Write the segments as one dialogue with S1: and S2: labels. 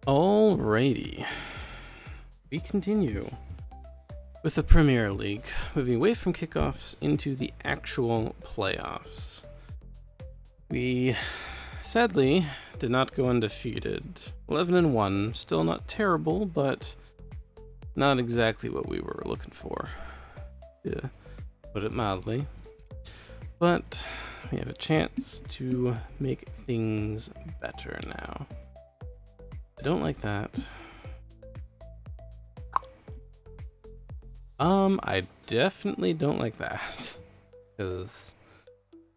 S1: Alrighty, we continue with the Premier League, moving away from kickoffs into the actual playoffs. We sadly did not go undefeated. 11-1, still not terrible, but not exactly what we were looking for, to put it mildly. But we have a chance to make things better now. I don't like that. I definitely don't like that, because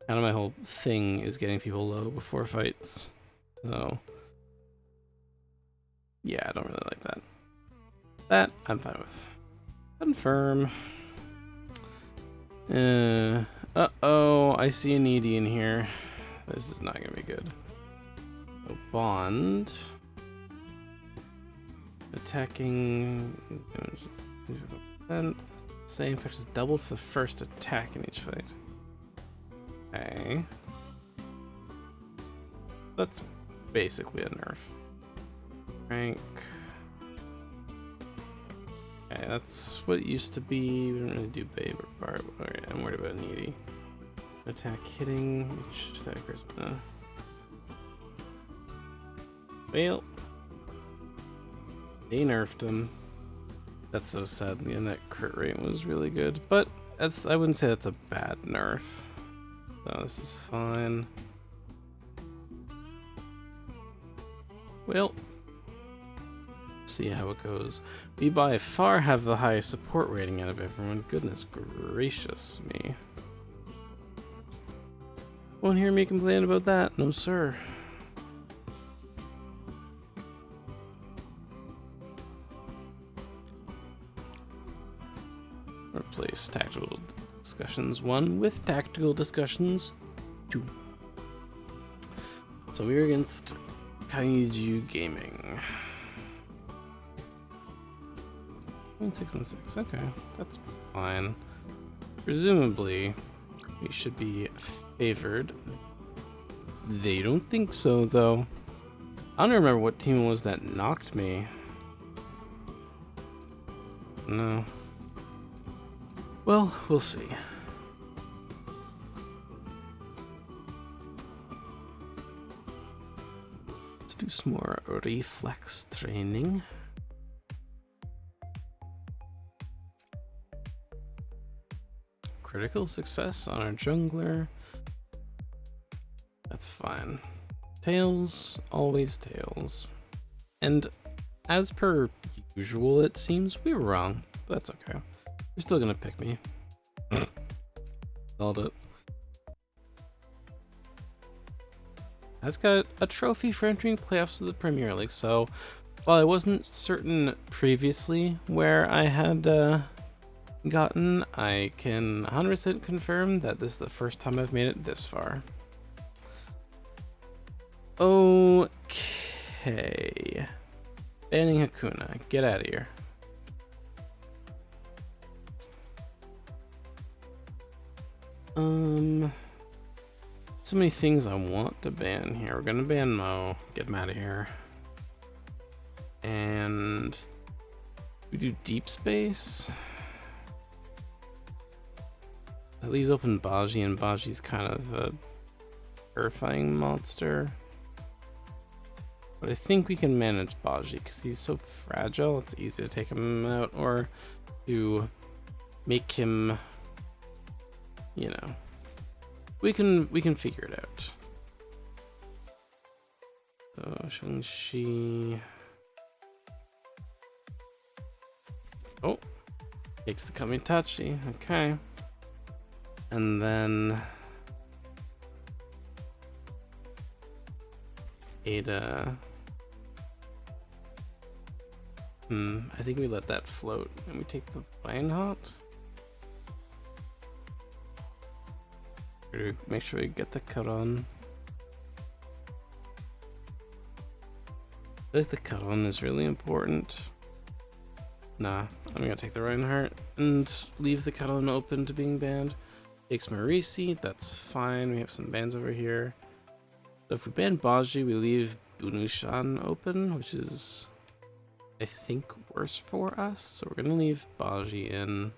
S1: kind of my whole thing is getting people low before fights. So yeah, I don't really like that. That I'm fine with. Confirm. Uh-oh, I see a needy in here. This is not gonna be good. So bond. Attacking. Same effect is doubled for the first attack in each fight. Okay. That's basically a nerf. Rank. Okay, that's what it used to be. We don't really do babe or bar. Alright, I'm worried about needy. Attack hitting, which attackers. Well, they nerfed him. That's so sad. And that crit rate was really good, but I wouldn't say that's a bad nerf. So this is fine. Well, see how it goes. We by far have the highest support rating out of everyone. Goodness gracious me. Won't hear me complain about that. No, sir. Replace tactical discussions 1 with tactical discussions 2. So we're against Kaiju Gaming. 6 and 6. Okay, that's fine. Presumably, we should be favored. They don't think so, though. I don't remember what team it was that knocked me. No. Well, we'll see. Let's do some more reflex training. Critical success on our jungler. That's fine. Tails, always tails. And as per usual, it seems we were wrong, but that's okay. You're still gonna pick me. Called it. Has got a trophy for entering playoffs of the Premier League, so while I wasn't certain previously where I had gotten, I can 100% confirm that this is the first time I've made it this far. Okay. Banning Hakuna. Get out of here. So many things I want to ban here. We're gonna ban Mo. Get him out of here. And we do deep space. That leaves open Baji, and Baji's kind of a terrifying monster. But I think we can manage Baji because he's so fragile. It's easy to take him out or to make him, you know, we can figure it out. So Shang-Chi. Oh, takes the Kamitachi. Okay. And then Ada. I think we let that float and we take the Reinhardt. Make sure we get the cut on. I think the cut on is really important. Nah, I'm gonna take the Reinhardt and leave the cut on open to being banned. Takes Marisi, that's fine. We have some bans over here. So if we ban Baji, we leave Unushan open, which is, I think, worse for us. So we're gonna leave Baji in.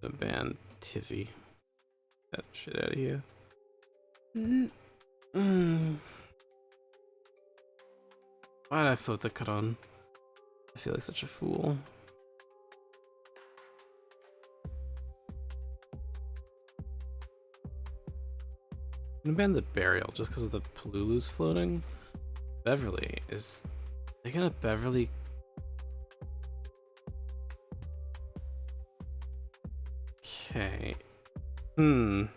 S1: The ban Tivy. That shit out of here. Why'd I float the Karon? I feel like such a fool. I'm gonna ban the Burial just because of the Palulu's floating. Beverly is. They gonna Beverly. Okay. Is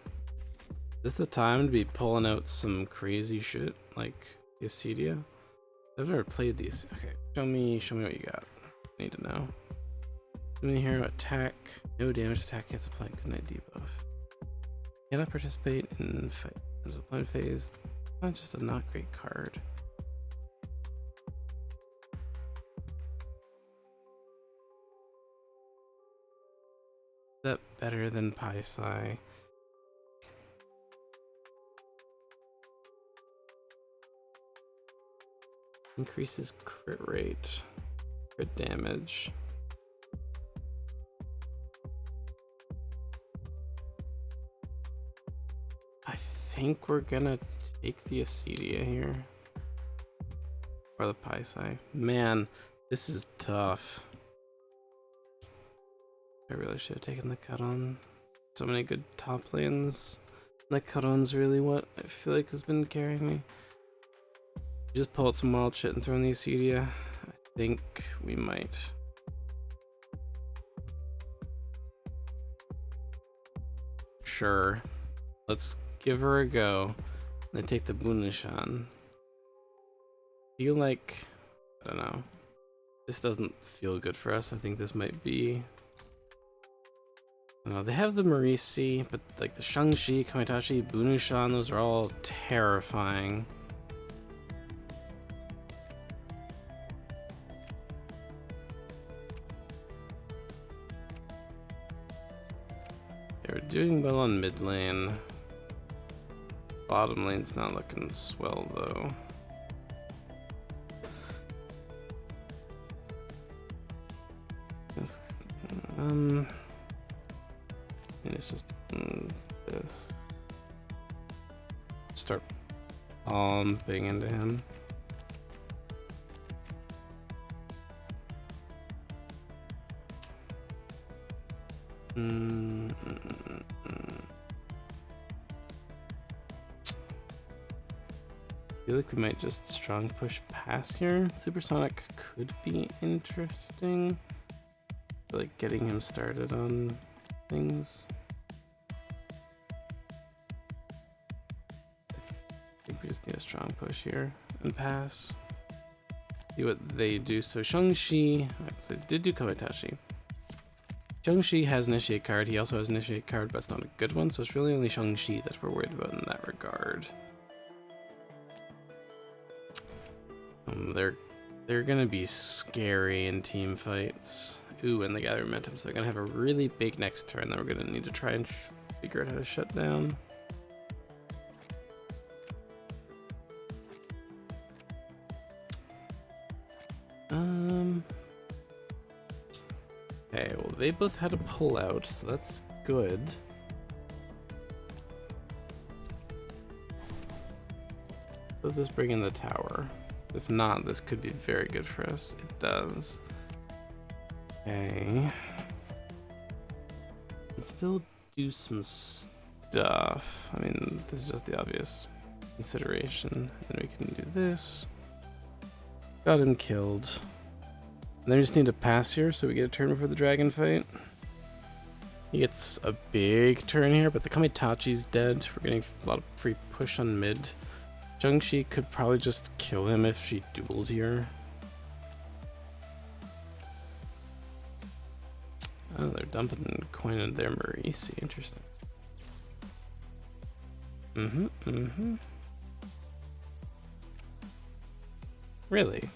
S1: this the time to be pulling out some crazy shit like Yasidia? I've never played these. Okay, show me what you got. I need to know. Enemy hero attack, no damage attack, can't apply good night debuff. Cannot participate in fight deployment phase. Not just a not great card. Is that better than Paisai? Increases crit rate, crit damage. I think we're gonna take the Acedia here. Or the Paisai. Man, this is tough. I really should have taken the Karon. So many good top lanes. The Karon's really what I feel like has been carrying me. Just pull out some wild shit and throw in the Acedia. I think we might. Sure. Let's give her a go. Then take the Bunishan. Feel like, I don't know. This doesn't feel good for us. I think this might be. I don't know, they have the Marisi, but like the Shang-Chi, Kamitachi, Bunushan, those are all terrifying. They're doing well on mid lane. Bottom lane's not looking swell though. And it's just this. Start pumping into him. I feel like we might just strong push pass here. Supersonic could be interesting. Like getting him started on things. I think we just need a strong push here and pass. See what they do. So Shang-Chi, so they did do Kamitachi. Shang-Chi has Initiate card. He also has Initiate card, but it's not a good one. So it's really only Shang-Chi that we're worried about in that regard. They're gonna be scary in team fights. Ooh, and they gather momentum, so they're gonna have a really big next turn that we're gonna need to try and figure out how to shut down. Okay, well they both had a pull out, so that's good. Does this bring in the tower? If not, this could be very good for us. It does. Okay. Can still do some stuff. I mean, this is just the obvious consideration. Then we can do this. Got him killed. And then we just need to pass here so we get a turn before the dragon fight. He gets a big turn here, but the Kamitachi's dead. We're getting a lot of free push on mid. Shang-Chi could probably just kill him if she dueled here. Oh, they're dumping coin in their Marisi. Interesting. Really?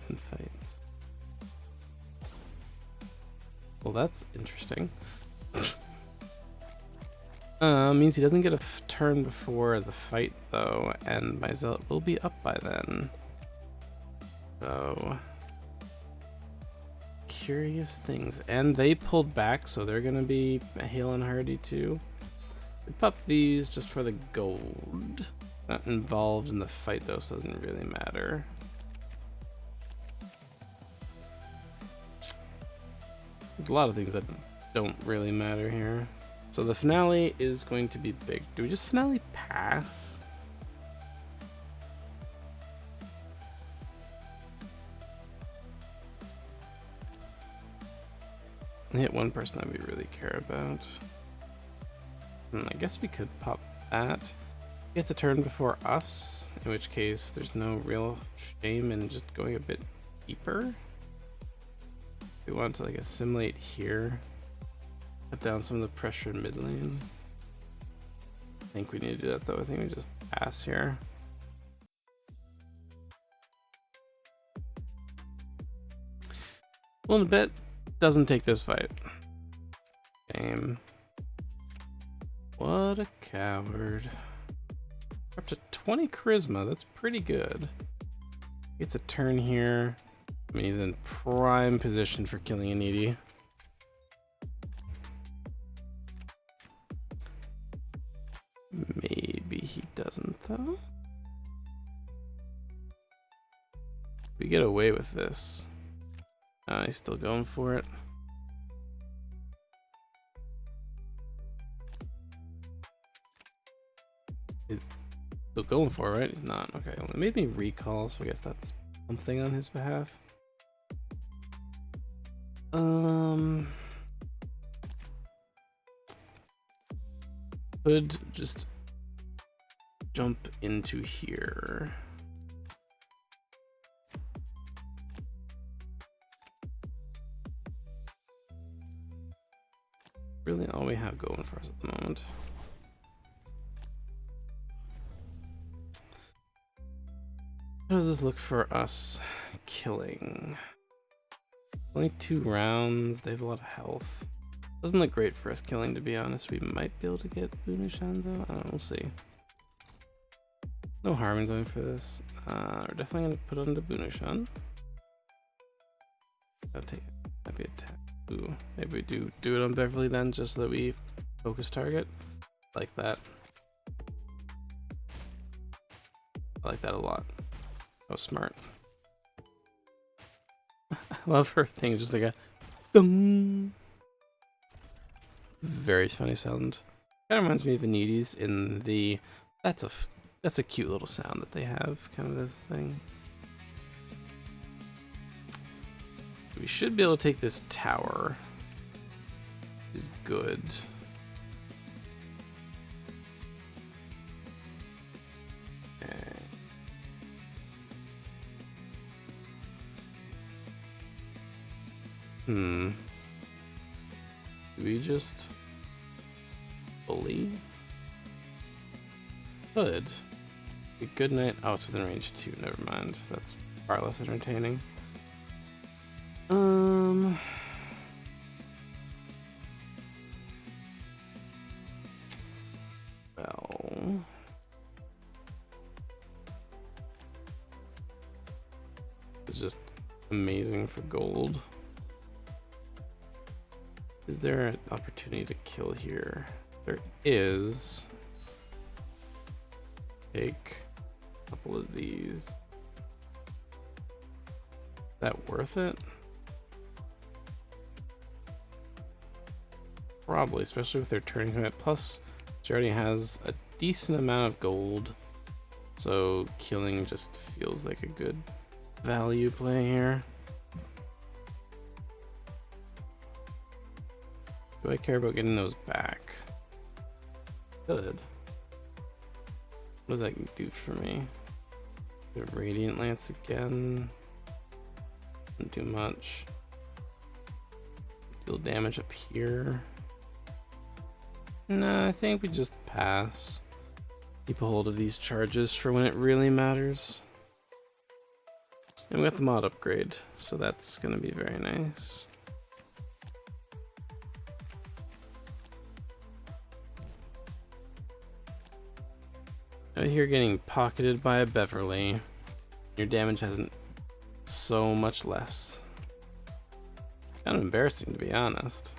S1: And fights. Well, that's interesting. Means he doesn't get a turn before the fight, though, and my zealot will be up by then. So, curious things. And they pulled back, so they're gonna be hale and hearty too. We popped these just for the gold. Not involved in the fight, though, so it doesn't really matter. There's a lot of things that don't really matter here. So the finale is going to be big. Do we just finale pass? I hit one person that we really care about. I guess we could pop that. He gets a turn before us, in which case there's no real shame in just going a bit deeper. We want to like assimilate here. Cut down some of the pressure in mid lane. I think we need to do that though. I think we just pass here. Well, in a bit, doesn't take this fight. Game. What a coward. Up to 20 charisma, that's pretty good. Gets a turn here. I mean, he's in prime position for killing a needy. Maybe he doesn't, though. We get away with this. He's still going for it. He's still going for it, right? He's not. Okay, well, it made me recall, so I guess that's something on his behalf. Could just jump into here. Really all we have going for us at the moment. How does this look for us killing? Only 2 rounds, they have a lot of health. Doesn't look great for us killing, to be honest. We might be able to get Bunushan though. I don't know, we'll see. No harm in going for this. We're definitely gonna put on the Bunushan. I'll take it. That'd be a attack. Ooh, maybe we do it on Beverly then, just so that we focus target. Like that. I like that a lot. Oh, smart. I love her thing, just like a boom. Very funny sound. Kind of reminds me of Anides in the that's a cute little sound that they have, kind of a thing. We should be able to take this tower, which is good. Do we just bully? Good. A good night. Oh, it's within range 2. Never mind. That's far less entertaining. Well, it's just amazing for gold. Is there an opportunity to kill here? There is. Take a couple of these. Is that worth it? Probably, especially with their turning commit. Plus, she already has a decent amount of gold, so killing just feels like a good value play here. Do I care about getting those back? Good. What does that do for me? Get Radiant Lance again. Doesn't do much. Deal damage up here. No, I think we just pass. Keep a hold of these charges for when it really matters. And we got the mod upgrade, so that's gonna be very nice. Out here getting pocketed by a Beverly. Your damage hasn't so much less. Kind of embarrassing, to be honest.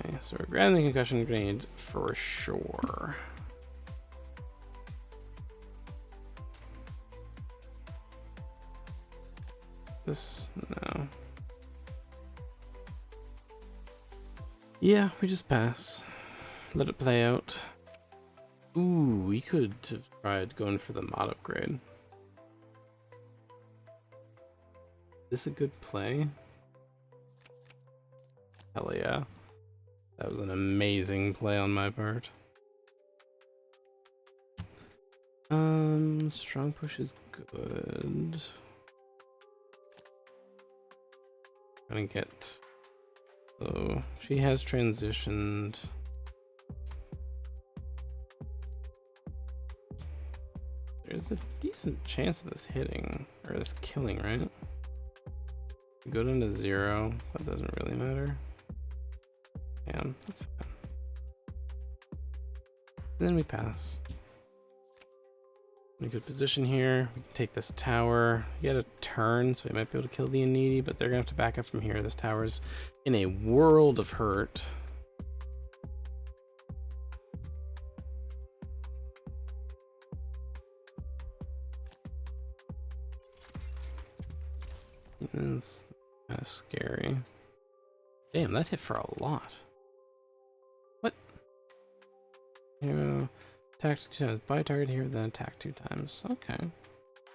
S1: Okay, so we're grabbing the concussion grenade for sure. This, no. Yeah, we just pass. Let it play out. Ooh, we could have tried going for the mod upgrade. Is this a good play? Hell yeah. That was an amazing play on my part. Strong push is good. Gonna get... So, she has transitioned. There's a decent chance of this hitting, or this killing, right? Go down to 0, that doesn't really matter. Yeah, that's fine. And then we pass. In a good position here. We can take this tower. Get a turn, so we might be able to kill the Needy, but they're gonna have to back up from here. This tower's in a world of hurt. It's kind of scary. Damn, that hit for a lot. What? Hero attack 2 times. Buy target here, then attack 2 times. Okay.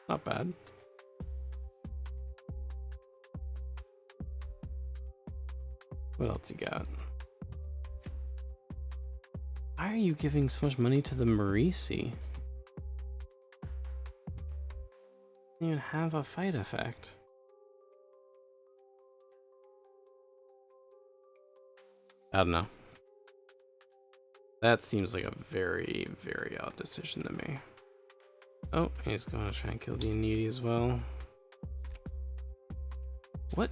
S1: Not bad. What else you got? Why are you giving so much money to the Marisi? You don't even have a fight effect. I don't know. That seems like a very, very odd decision to me. Oh, he's going to try and kill the Needy as well. What?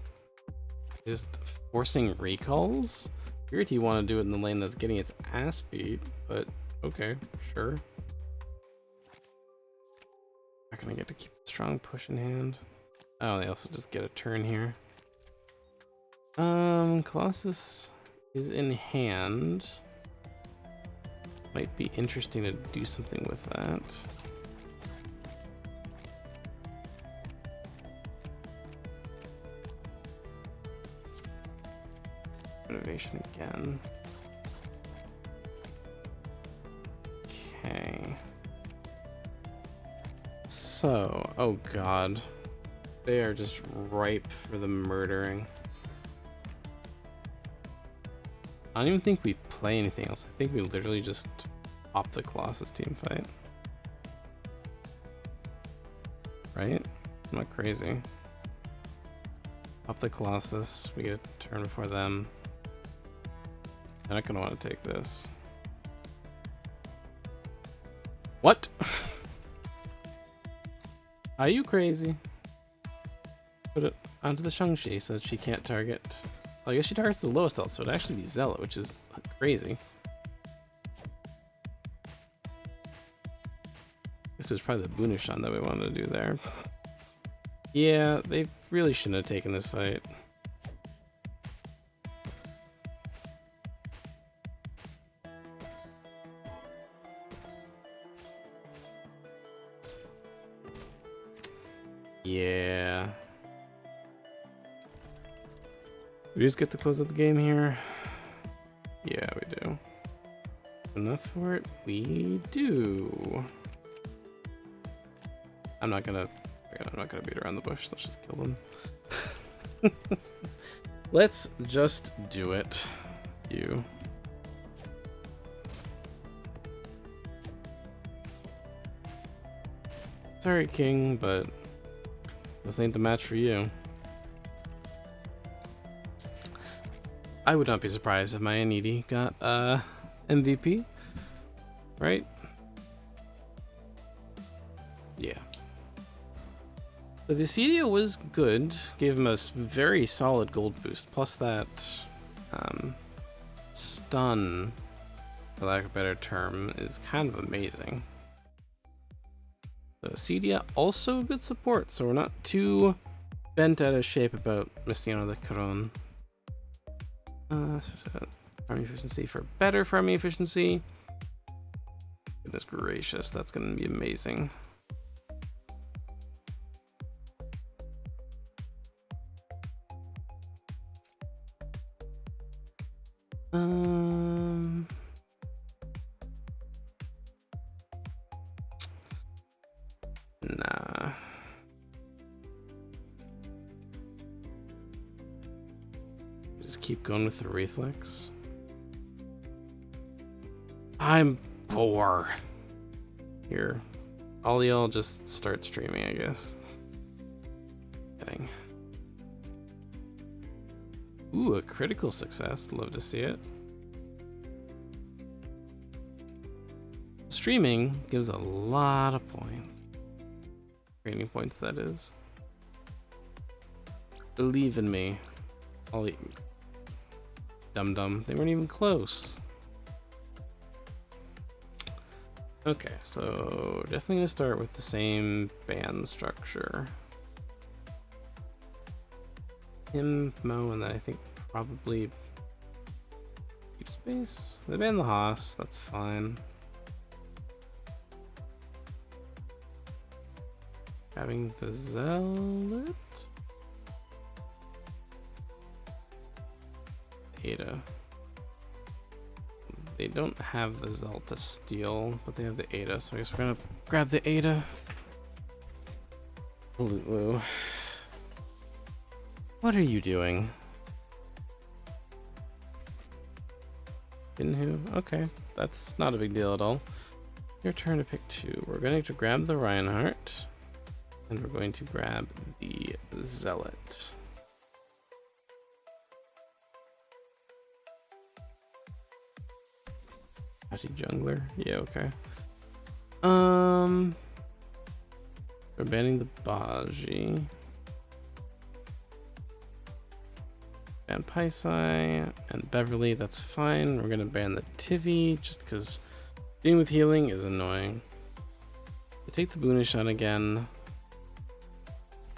S1: Just forcing recalls? Weird he want to do it in the lane that's getting its ass beat, but okay, sure. Not gonna get to keep the strong push in hand. Oh, they also just get a turn here. Colossus is in hand. Might be interesting to do something with that. Renovation again. Okay. So, oh god. They are just ripe for the murdering. I don't even think we play anything else. I think we literally just pop the Colossus team fight. Right? I'm not crazy. Pop the Colossus. We get a turn before them. I'm not gonna want to take this. What? Are you crazy? Put it onto the Shang-Chi so that she can't target. Well, I guess she targets the lowest health, so it'd actually be Zealot, which is crazy. This was probably the Bunushan that we wanted to do there. Yeah, they really shouldn't have taken this fight. Yeah. We just get to close out the game here. Yeah, we do. Enough for it? We do. I'm not gonna beat around the bush. Let's just kill them. Let's just do it. You. Sorry, King, but this ain't the match for you. I would not be surprised if my Anidi got MVP, right? Yeah. So the CDO was good, gave him a very solid gold boost, plus that stun for lack of a better term, is kind of amazing. So Cedia also a good support, so we're not too bent out of shape about Messiano the Caron. Farming efficiency for better farming efficiency. Goodness gracious, that's gonna be amazing. Nah. Just keep going with the reflex. I'm poor. Here. All y'all just start streaming, I guess. Kidding. Ooh, a critical success. Love to see it. Streaming gives a lot of points. Training points, that is. Believe in me. I'll eat. Dum-dum. They weren't even close. Okay, so definitely gonna start with the same band structure. Him, Mo, and then I think probably Deep Space. They ban the Haas, that's fine. Having the Zealot. Ada. They don't have the Zealot to steal, but they have the Ada, so I guess we're gonna grab the Ada. Lulu. What are you doing? Binhu? Okay, that's not a big deal at all. Your turn to pick two. We're going to grab the Reinhardt, and we're going to grab the Zealot. Actually, jungler? Yeah, okay. We're banning the Baji. Ban Paisai and Beverly, that's fine. We're gonna ban the Tivi just because dealing with healing is annoying. We take the Boona shot again.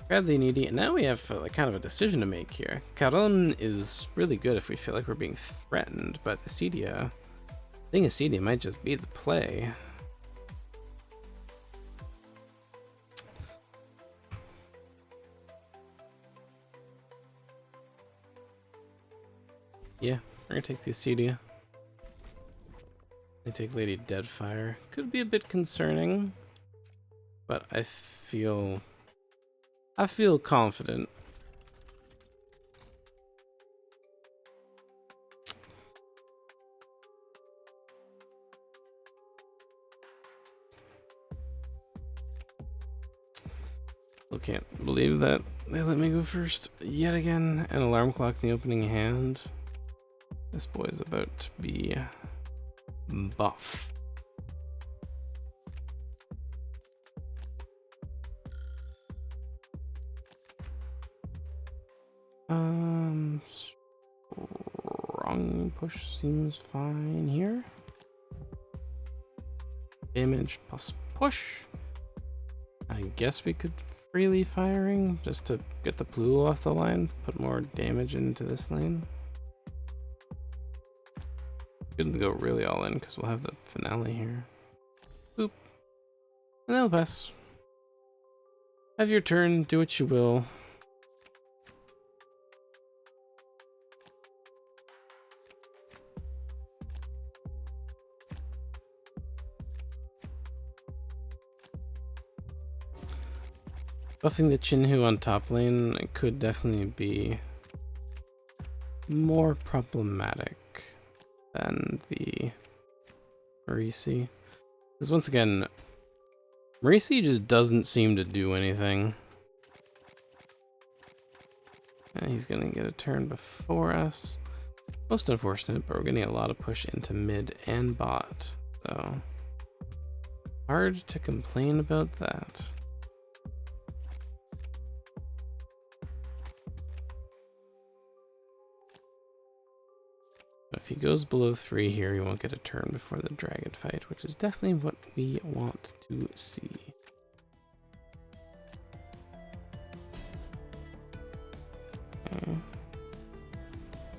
S1: Grab the needy, and now we have kind of a decision to make here. Caron is really good if we feel like we're being threatened, but Acedia, I think Acedia might just be the play. Yeah, we're gonna take the Acedia. I take Lady Deadfire. Could be a bit concerning, but I feel confident. Still can't believe that they let me go first yet again. An alarm clock in the opening hand. This boy's about to be buff. Strong push seems fine here. Damage plus push. I guess we could freely firing just to get the blue off the line, put more damage into this lane. Good to go really all in because we'll have the finale here. Boop. And that'll pass. Have your turn, do what you will. Buffing the Chinhu on top lane could definitely be more problematic than the Marisi. Because once again, Marisi just doesn't seem to do anything. And he's gonna get a turn before us. Most unfortunate, but we're getting a lot of push into mid and bot. So, hard to complain about that. I if he goes below 3 here, he won't get a turn before the dragon fight, which is definitely what we want to see. Okay.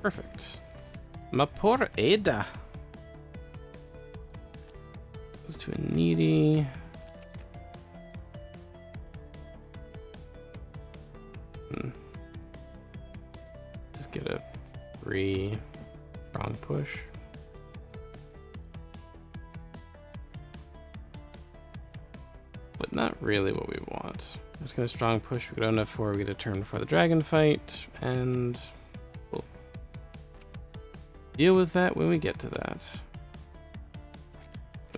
S1: Perfect. Ma poor Ada. Goes to a needy. Just get a 3 strong push. But not really what we want. I'm just gonna strong push. We go down to F4, we get a turn before the dragon fight, and we'll deal with that when we get to that.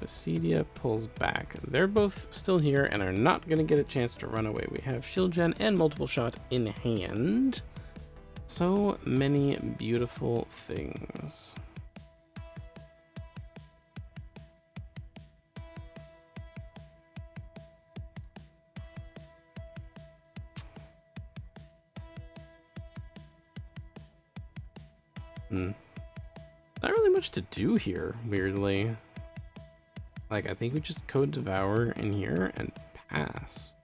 S1: Acedia pulls back. They're both still here and are not going to get a chance to run away. We have shield gen and multiple shot in hand. So many beautiful things. Not really much to do here, weirdly. Like, I think we just code Devour in here and pass.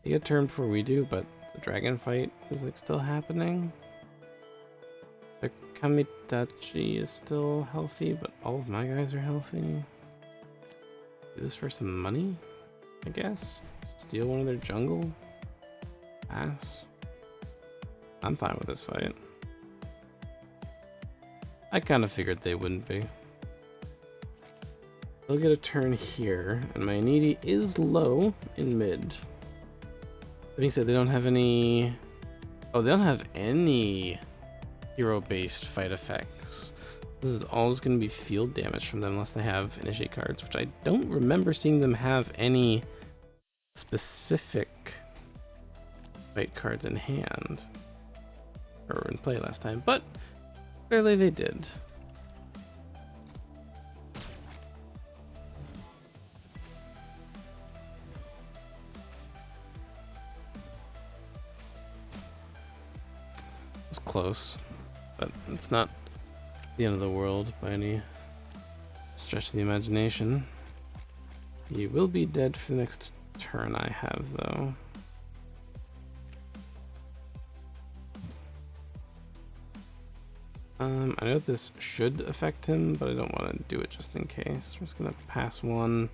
S1: They get turn before we do, but the dragon fight is like still happening. The Kamitachi is still healthy, but all of my guys are healthy. Do this for some money, I guess. Steal one of their jungle. Pass. I'm fine with this fight. I kind of figured they wouldn't be. They'll get a turn here, and my needy is low in mid. That being said, they don't have any... Oh, they don't have any hero-based fight effects. This is always going to be field damage from them unless they have initiate cards, which I don't remember seeing them have any specific fight cards in hand. Or in play last time, but clearly they did. It's close, but it's not the end of the world by any stretch of the imagination. He will be dead for the next turn I have, though. I know this should affect him, but I don't want to do it just in case. We're just gonna pass one.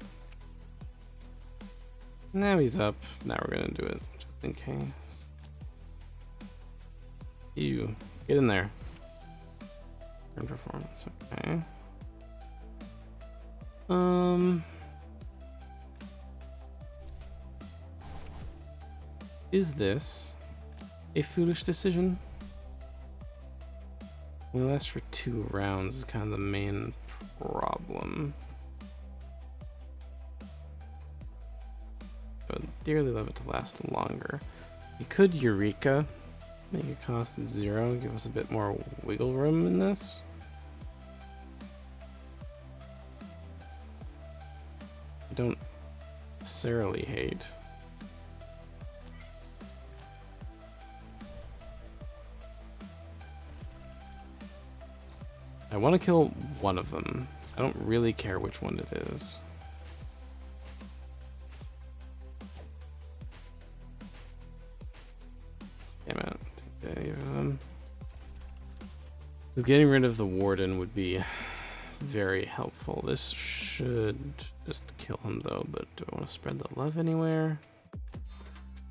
S1: Now he's up. Now we're gonna do it just in case. You get in there. Turn performance. Okay. Is this a foolish decision? It lasts for 2 rounds is kind of the main problem. I would dearly love it to last longer. You could Eureka, make it cost 0, give us a bit more wiggle room in this. I don't necessarily hate. I want to kill one of them. I don't really care which one it is. Damn it. Take any of them. Getting rid of the warden would be very helpful. This should just kill him though, but do I want to spread the love anywhere?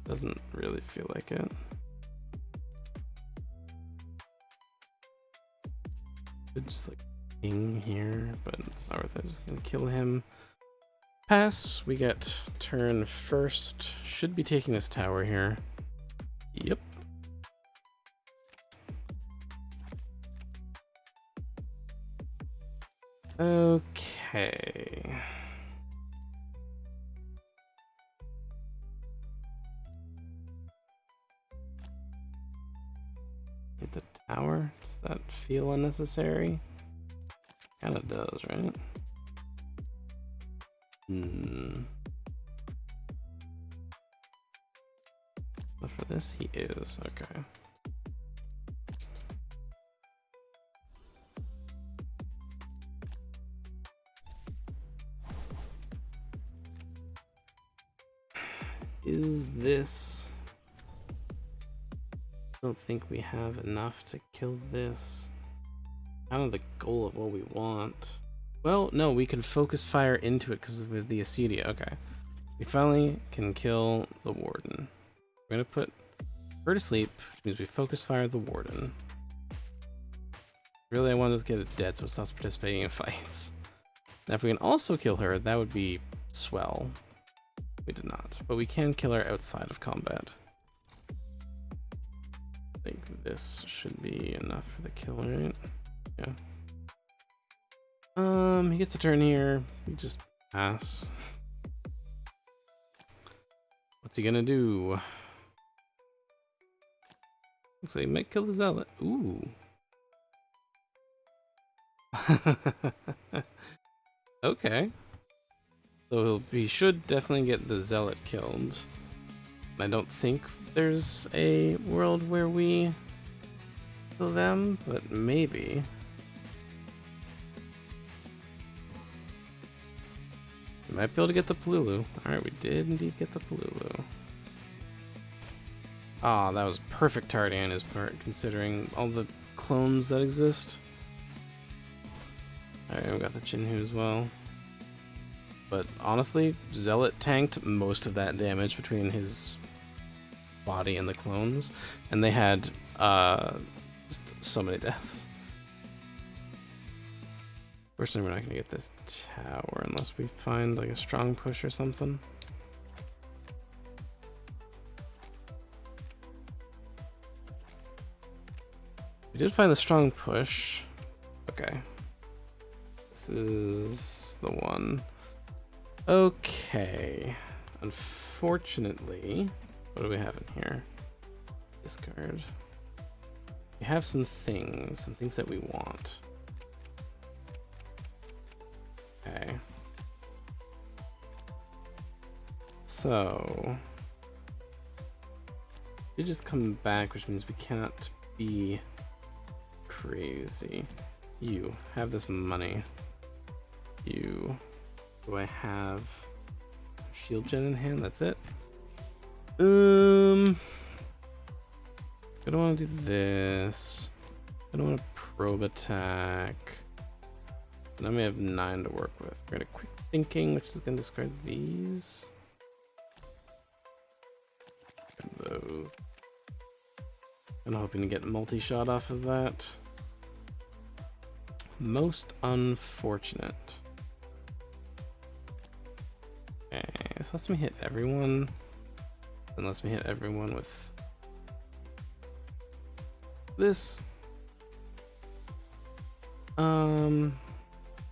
S1: Doesn't really feel like it. Just like ping here, but it's not worth it. Just gonna kill him. Pass. We get turn first. Should be taking this tower here. Yep. Okay. Hit the tower. Does that feel unnecessary? Kinda does, right? But for this, he is. Okay. is this? I don't think we have enough to kill this. Kind of the goal of what we want. Well, no, we can focus fire into it because of the acedia. Okay. We finally can kill the warden. We're gonna put her to sleep, which means we focus fire the warden. Really, I want to just get it dead so it stops participating in fights. Now, if we can also kill her, that would be swell. We did not, but we can kill her outside of combat. I think this should be enough for the kill, right? Yeah. He gets a turn here. We just pass. What's he gonna do? Looks like he might kill the zealot. Ooh. Okay. So we should definitely get the zealot killed. I don't think there's a world where we kill them, but maybe. We might be able to get the Palulu. Alright, we did indeed get the Palulu. Ah, that was perfect targeting on his part, considering all the clones that exist. Alright, we got the Chinhu as well. But honestly, Zealot tanked most of that damage between his body and the clones, and they had just so many deaths. Fortunately, we're not going to get this tower unless we find like a strong push or something. We did find the strong push. Okay. This is the one. Okay. Unfortunately, what do we have in here? Discard. We have some things that we want. Okay. So we just come back, which means we cannot be crazy. You have this money. You. Do I have shield gen in hand? That's it. I don't want to do this. I don't want to probe attack. And then we have 9 to work with. We're gonna quick thinking, which is gonna discard these. And those. I'm hoping to get multi-shot off of that. Most unfortunate. Okay, so lets me hit everyone. Then lets me hit everyone with this.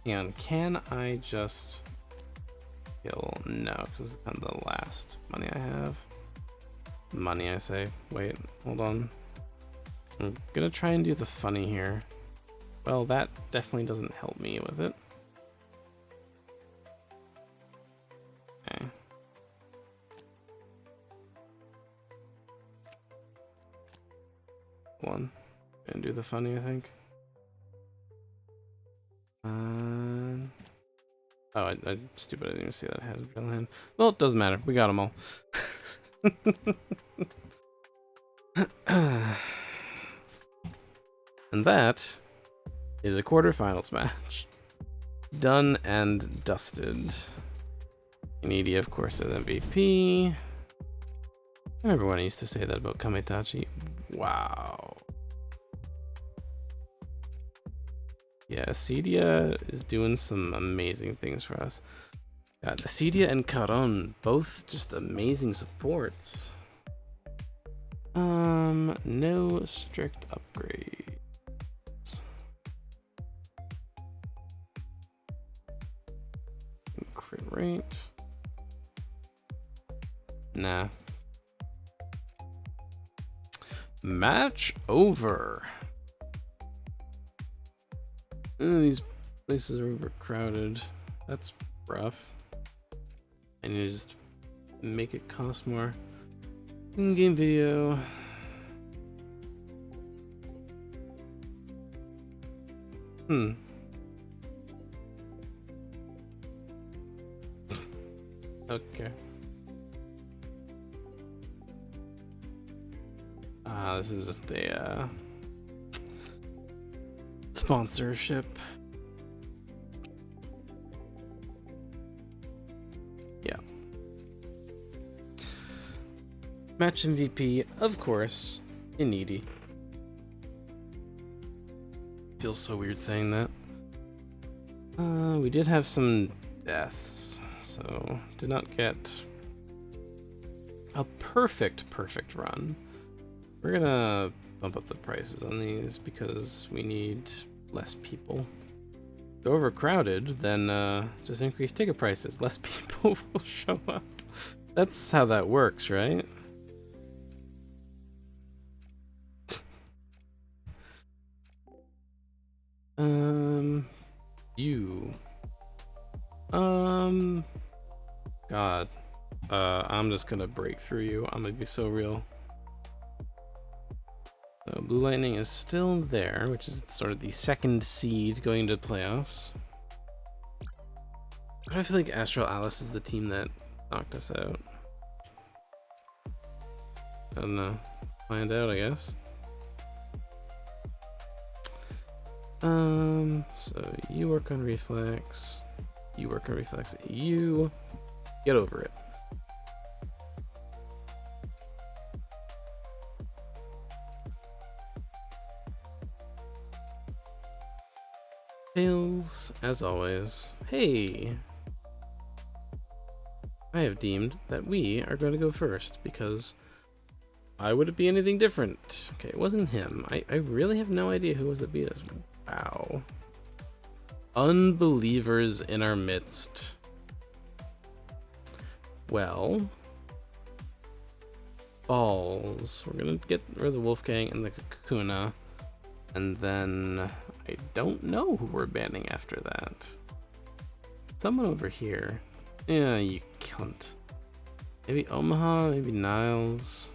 S1: And can I just kill? No, because this is kind of the last money I have. Money, I say. Wait, hold on. I'm gonna try and do the funny here. Well, that definitely doesn't help me with it. Okay. One. Gonna do the funny, I think. Oh, I'm stupid. I didn't even see that I had a drill hand. Well, it doesn't matter. We got them all. And that is a quarterfinals match. Done and dusted. Needy, of course, as MVP. I remember when I used to say that about Kamitachi. Wow. Yeah, Acedia is doing some amazing things for us. Got Acedia and Caron, both just amazing supports. No strict upgrades. Crit rate. Nah. Match over. These places are overcrowded. That's rough. I need to just make it cost more. In-game video. Okay. This is just a sponsorship. Yeah. Match MVP, of course, Inedi. Feels so weird saying that. We did have some deaths, so did not get a perfect run. We're gonna bump up the prices on these because we need less people. If they're overcrowded, then just increase ticket prices. Less people will show up. That's how that works, right? You. God. I'm just gonna break through you. I'm gonna be so real. So Blue Lightning is still there, which is sort of the second seed going into the playoffs. But I feel like Astral Alice is the team that knocked us out. I don't know. Find out, I guess. So you work on reflex. You work on reflex. You get over it. Tails, as always. Hey! I have deemed that we are going to go first because why would it be anything different? Okay, it wasn't him. I really have no idea who was that beat us. Wow. Unbelievers in our midst. Well, balls. We're gonna get rid of the Wolfgang and the Kakuna, and then I don't know who we're banning after that. Someone over here. Yeah, you cunt. Maybe Omaha, maybe Niles.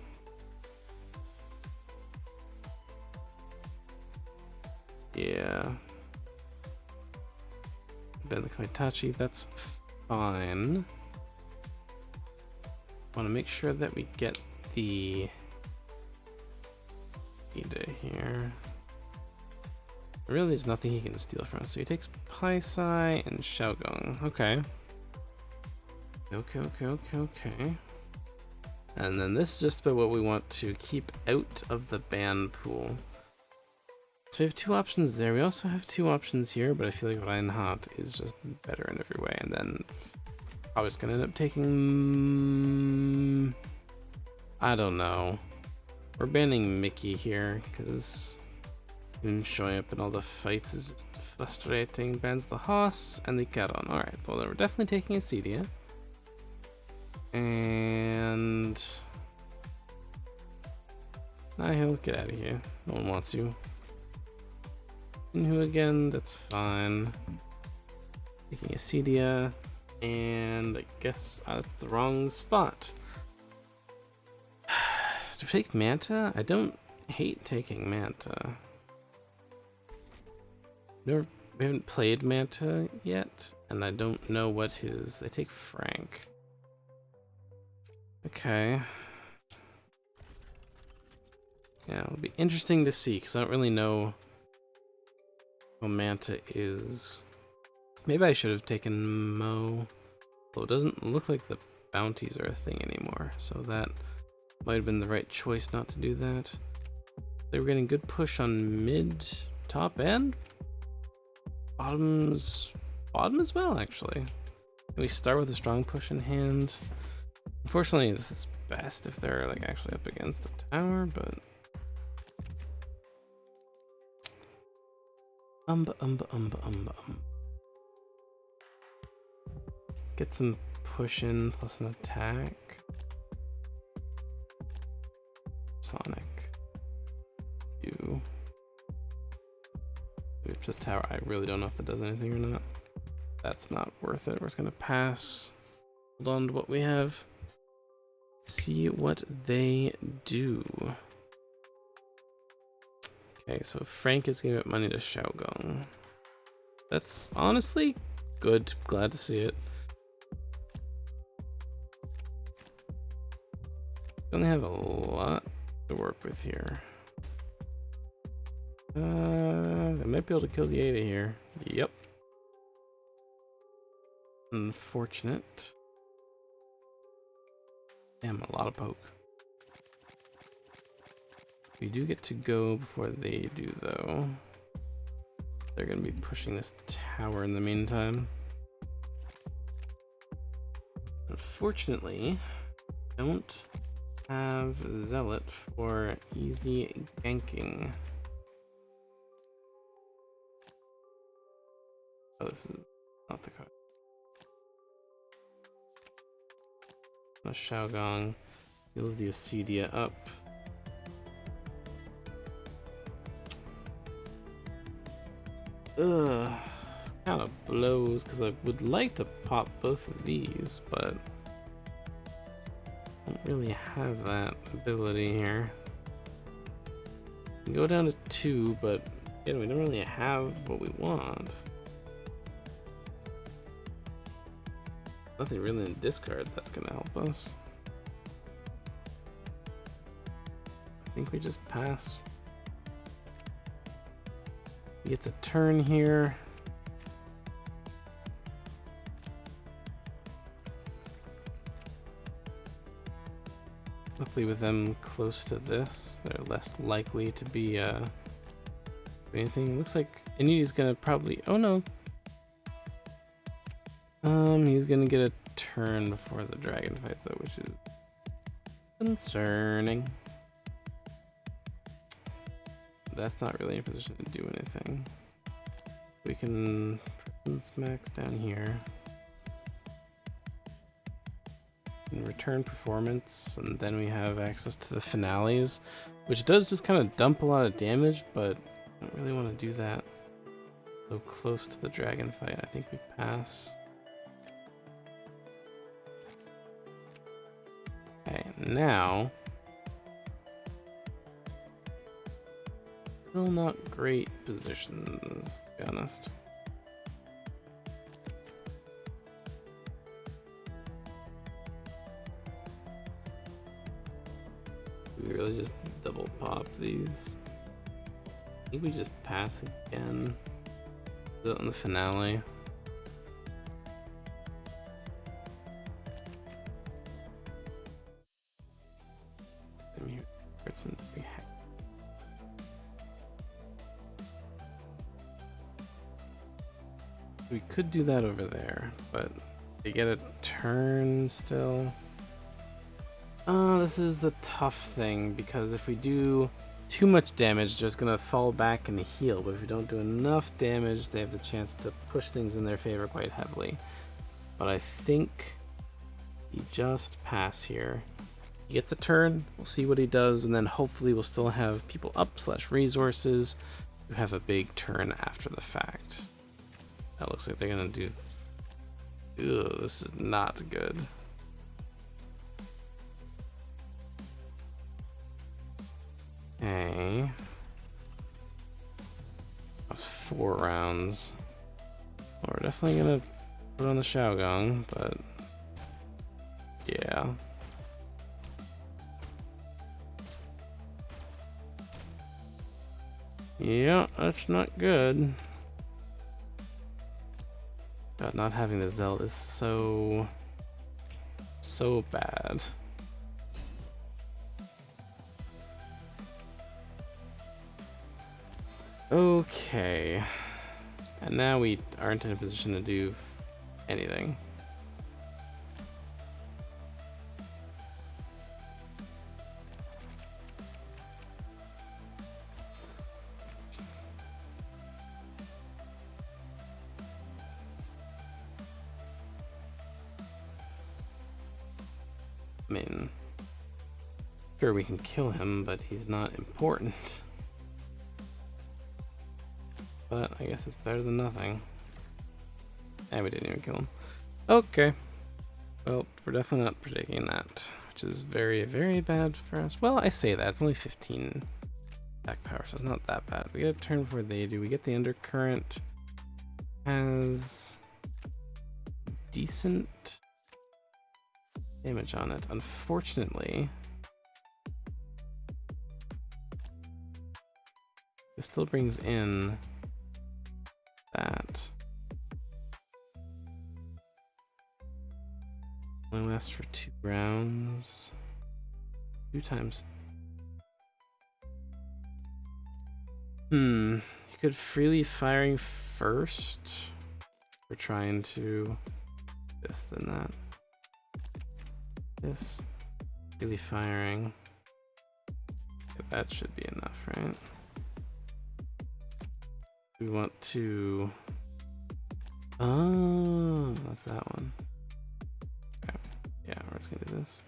S1: Yeah. Ban the Koitachi, that's fine. Want to make sure that we get the Ida here. Really, there's nothing he can steal from us. So he takes Paisai and Xiaogong. Okay. Okay. And then this is just about what we want to keep out of the ban pool. So we have two options there. We also have two options here, but I feel like Reinhardt is just better in every way. And then I was gonna end up taking... I don't know. We're banning Mickey here, because him showing up in all the fights is just frustrating. Bans the Haas and the Caron. Alright, well then we're definitely taking a Cedia. And... Nihil, get out of here. No one wants you. Inhu again, that's fine. Taking a Cedia. And I guess that's the wrong spot. To take Manta? I don't hate taking Manta. We haven't played Manta yet, and I don't know what his... They take Frank. Okay. Yeah, it'll be interesting to see, because I don't really know what Manta is. Maybe I should have taken Mo. Well, it doesn't look like the bounties are a thing anymore, so that might have been the right choice not to do that. They were getting good push on mid, top, and bottom as well, actually. We start with a strong push in hand. Unfortunately, this is best if they're like actually up against the tower, but get some push in plus an attack. Sonic. You. Move to the tower. I really don't know if that does anything or not. That's not worth it. We're just gonna pass. Hold on to what we have. See what they do. Okay, so Frank is giving money to Xiaogong. That's honestly good. Glad to see it. We only have a lot to work with here. I might be able to kill the Ada here. Yep. Unfortunate. Damn, a lot of poke. We do get to go before they do, though. They're going to be pushing this tower in the meantime. Unfortunately, don't have Zealot for easy ganking. Oh, this is not the card. A Xiaogong heals the Acedia up. Ugh, kind of blows because I would like to pop both of these, but I don't really have that ability here. We can go down to 2, but again, we don't really have what we want. Nothing really in discard that's gonna help us. I think we just pass. He gets a turn here. Hopefully with them close to this, they're less likely to be anything. Looks like Inidi's gonna probably, oh no. He's gonna get a turn before the dragon fight though, which is concerning. That's not really in a position to do anything. We can presence max down here. And return performance, and then we have access to the finales, which does just kind of dump a lot of damage, but I don't really want to do that. So close to the dragon fight, I think we pass. Okay, now still not great positions, to be honest. We really just double pop these. I think we just pass again. Do it on the finale. We could do that over there, but they get a turn still. This is the tough thing, because if we do too much damage, they're just gonna fall back and heal, but if we don't do enough damage, they have the chance to push things in their favor quite heavily. But I think he just pass here. He gets a turn, we'll see what he does, and then hopefully we'll still have people up / resources who have a big turn after the fact. That looks like they're gonna do. Ew, this is not good. Okay. That's 4 rounds. Well, we're definitely gonna put on the Xiaogong, but yeah. Yeah, that's not good. God, not having the Zealot is so bad. Okay. And now we aren't in a position to do anything. I mean, sure we can kill him, but he's not important. But I guess it's better than nothing. And we didn't even kill him. Okay. Well, we're definitely not predicting that, which is very, very bad for us. Well, I say that. It's only 15 attack power, so it's not that bad. We get a turn before they do. We get the undercurrent. Has decent damage on it. Unfortunately, It still brings in that. Only lasts for 2 rounds. 2 times. You could freely firing first. We're trying to this, then that. This. Freely firing. Okay, that should be enough, right? We want to. Oh, that's that one. Okay. Yeah, we're just gonna do this.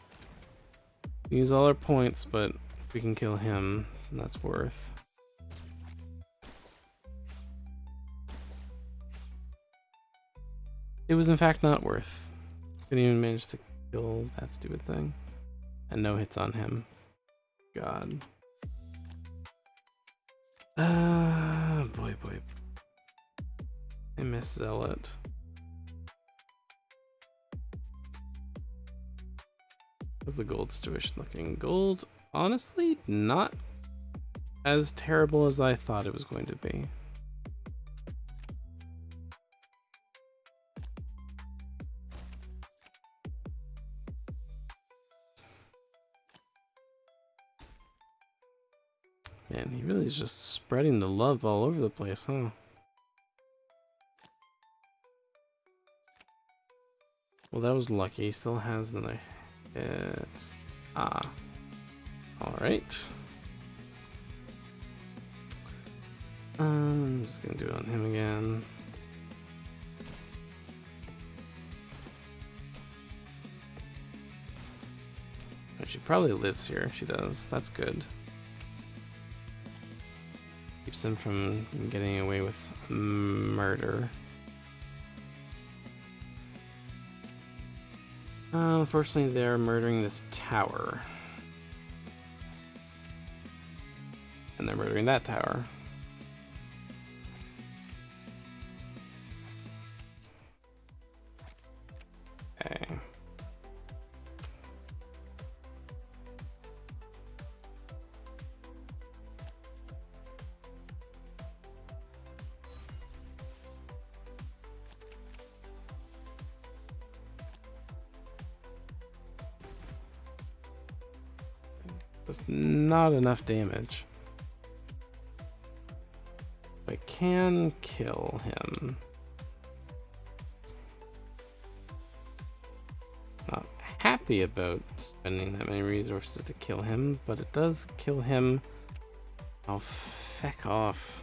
S1: Use all our points, but if we can kill him, that's worth. It was in fact not worth. Couldn't even manage to kill that stupid thing. And no hits on him. God. Boy. I miss Zealot. How's the gold situation looking? Gold, honestly, not as terrible as I thought it was going to be. Man, he really is just spreading the love all over the place, huh? Well, that was lucky. He still has another hit. Alright. I'm just gonna do it on him again. Oh, she probably lives here. She does. That's good. Keeps him from getting away with murder. Unfortunately, they're murdering this tower. And they're murdering that tower. Okay. Just not enough damage. I can kill him. Not happy about spending that many resources to kill him, but it does kill him. Oh, feck off.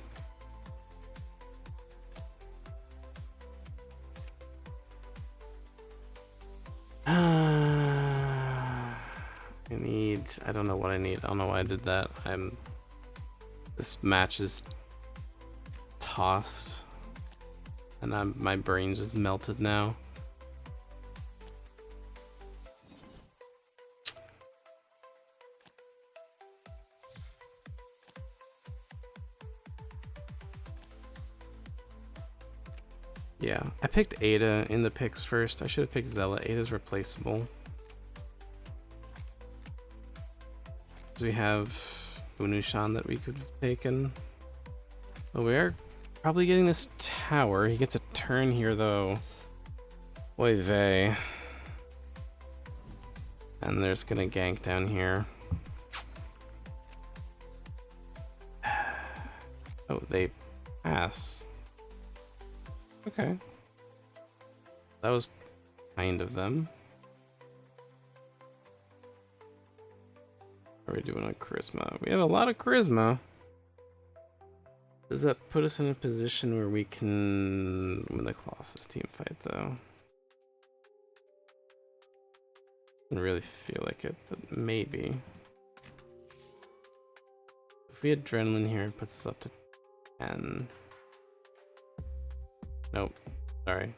S1: I don't know what I need. I don't know why I did that. This match is tossed, and my brain just melted now. Yeah, I picked Ada in the picks first. I should have picked Zealot. Ada's replaceable. We have Bunushan that we could have taken. Oh, we are probably getting this tower. He gets a turn here, though. Oy vey. And there's gonna gank down here. Oh, they pass. Okay. That was kind of them. What are we doing on charisma? We have a lot of charisma. Does that put us in a position where we can win the Colossus team fight, though? Doesn't really feel like it, but maybe. If we had adrenaline here, it puts us up to 10. Nope. Sorry.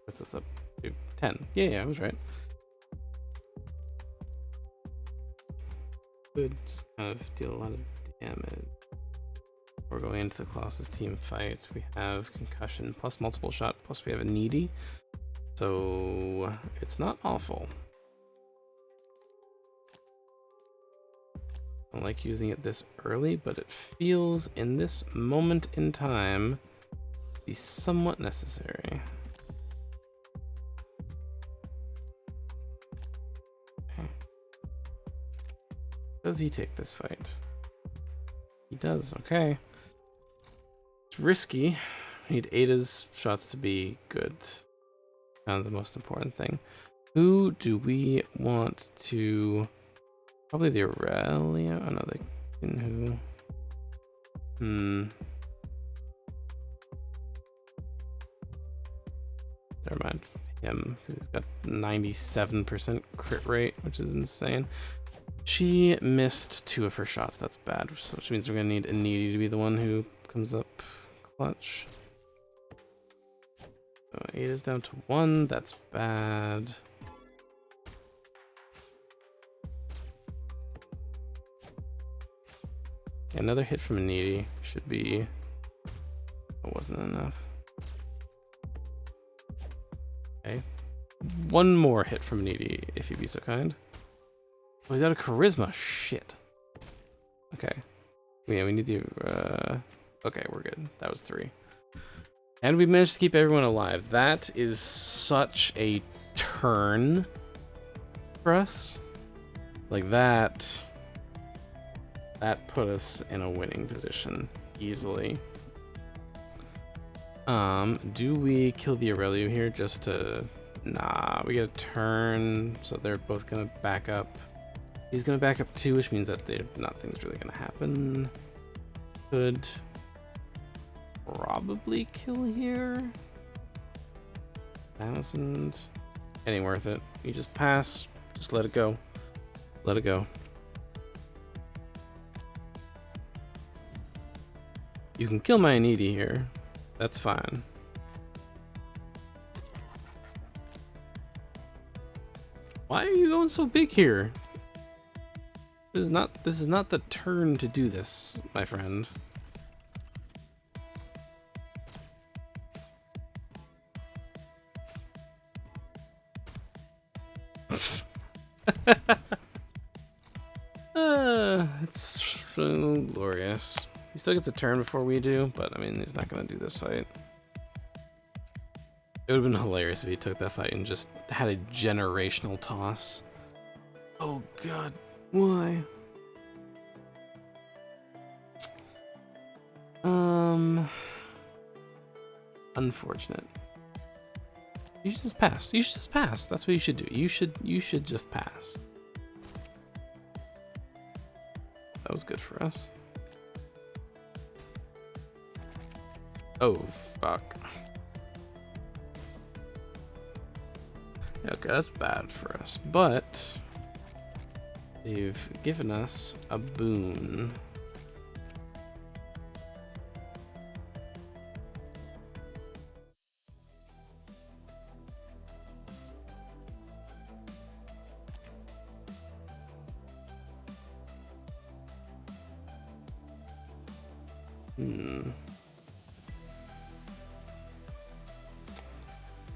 S1: Puts us up to 10. Yeah, I was right. Would just kind of deal a lot of damage. We're going into the Colossus team fight. We have concussion plus multiple shot, plus we have a needy. So it's not awful. don't like using it this early, but it feels in this moment in time to be somewhat necessary. Okay. Does he take this fight? He does, okay. It's risky. We need Ada's shots to be good. Kind of the most important thing. Who do we want to... Probably the Aurelia? Oh no, they can who? Never mind him, because he's got 97% crit rate, which is insane. She missed 2 of her shots, that's bad, which means we're gonna need Aniti to be the one who comes up clutch. So 8 is down to 1, that's bad. Another hit from Aniti should be... It wasn't enough. Okay. One more hit from Aniti, if you'd be so kind. Oh, he's out of charisma. Shit. Okay. Yeah, we need the... Okay, we're good. That was 3. And we managed to keep everyone alive. That is such a turn for us. Like that... That put us in a winning position easily. Do we kill the Aurelio here just to... Nah, we get a turn, so they're both gonna back up. He's gonna back up too, which means that nothing's really gonna happen. Could probably kill here. 1,000. Ain't worth it. You just pass. Just let it go. Let it go. You can kill my Aniti here. That's fine. Why are you going so big here? This is not the turn to do this, my friend. It's so glorious. He still gets a turn before we do, but I mean, he's not going to do this fight. It would have been hilarious if he took that fight and just had a generational toss. Oh god, why? Unfortunate. You should just pass. You should just pass. That's what you should do. You should just pass. That was good for us. Oh, fuck. Okay, that's bad for us, but they've given us a boon.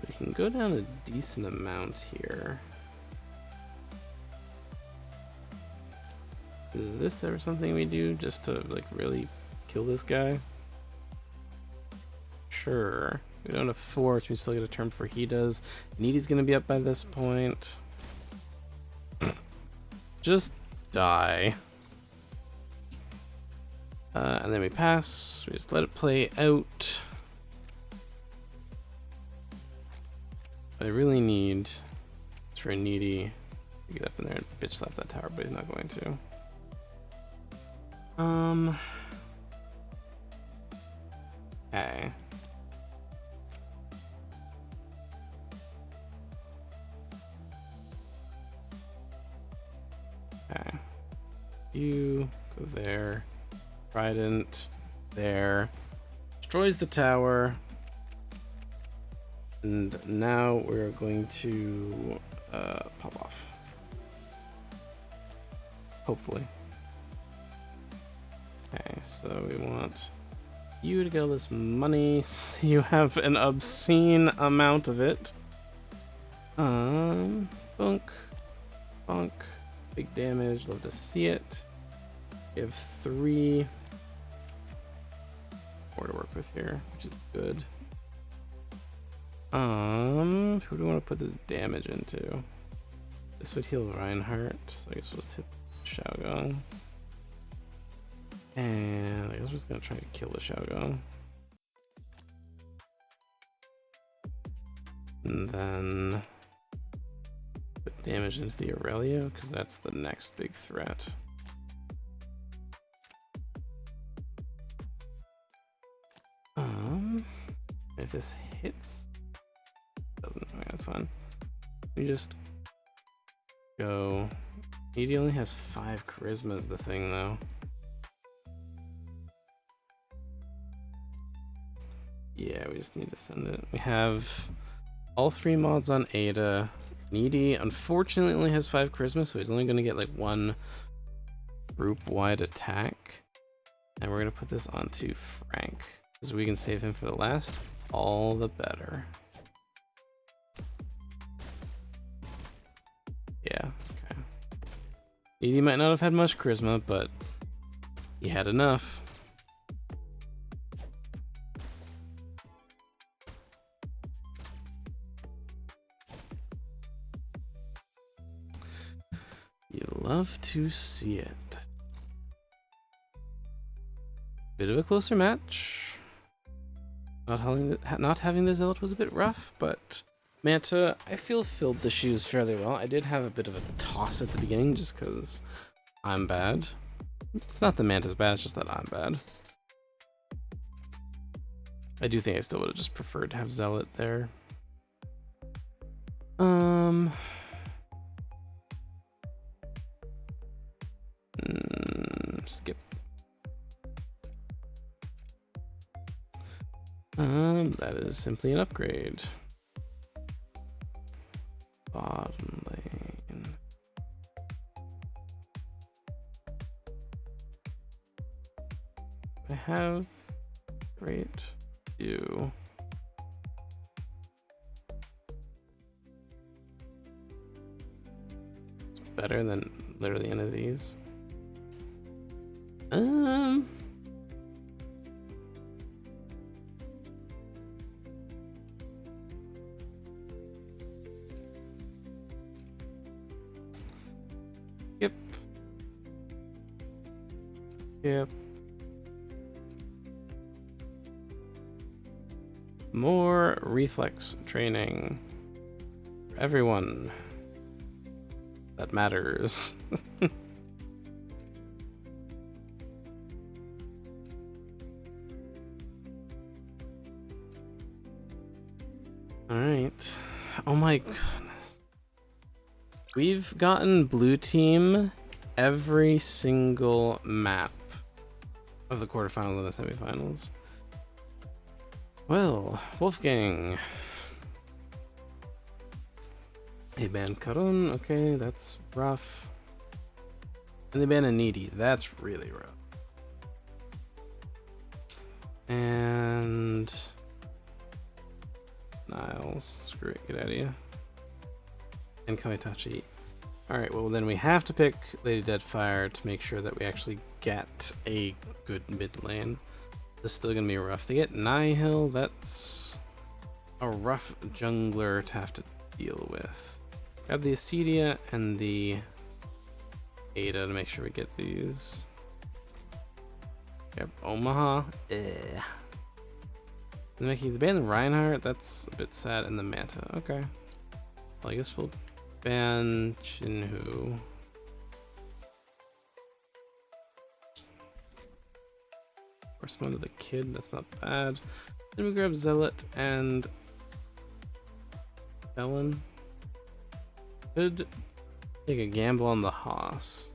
S1: We can go down a decent amount here. Is this ever something we do just to like really kill this guy? Sure. We don't have 4, which we still get a turn before he does. Needy's gonna be up by this point. Just die. And then we pass. We just let it play out. I really need for Needy to get up in there and bitch slap that tower, but he's not going to. Okay. Okay. You go there. Trident there. Destroys the tower. And now we're going to pop off. Hopefully. Okay, so we want you to get all this money so you have an obscene amount of it. Bunk. Bunk. Big damage, love to see it. We have 3 more to work with here, which is good. Who do we want to put this damage into? This would heal Reinhardt, so I guess we'll just hit Xiaogang. And I guess we're just gonna try to kill the Xiaogang. And then put damage into the Aurelio, because that's the next big threat. If this hits, doesn't, okay, that's fine. We just go. He only has 5 charisma is the thing though. Yeah, we just need to send it. We have all 3 mods on Ada. Needy unfortunately only has 5 charisma, so he's only gonna get like 1 group-wide attack. And we're gonna put this onto Frank, because we can save him for the last. All the better. Yeah, okay. Needy might not have had much charisma, but he had enough. You love to see it. Bit of a closer match. Not having the Zealot was a bit rough, but Manta, I feel, filled the shoes fairly well. I did have a bit of a toss at the beginning just because I'm bad. It's not that Manta's bad, it's just that I'm bad. I do think I still would have just preferred to have Zealot there. Skip. That is simply an upgrade. Bottom lane. I have great view. It's better than literally any of these. Yep. More reflex training for everyone that matters. All right. Oh my goodness. We've gotten blue team every single map of the quarterfinals and the semifinals. Well, Wolfgang. They banned Karun, okay, that's rough. And they banned a Needy, that's really rough. And Niles, screw it, get out of here. And Kamitachi. Alright, well then we have to pick Lady Deadfire to make sure that we actually get a good mid lane. This is still gonna be rough. They get Nihil, that's a rough jungler to have to deal with. Grab the Acedia and the Ada to make sure we get these. Grab Omaha. And making the ban Reinhardt, that's a bit sad, and the Manta. Okay. Well, I guess we'll ban Chinhu. Or someone to the kid, that's not bad. Then we grab Zealot and Felon. Could take a gamble on the Haas.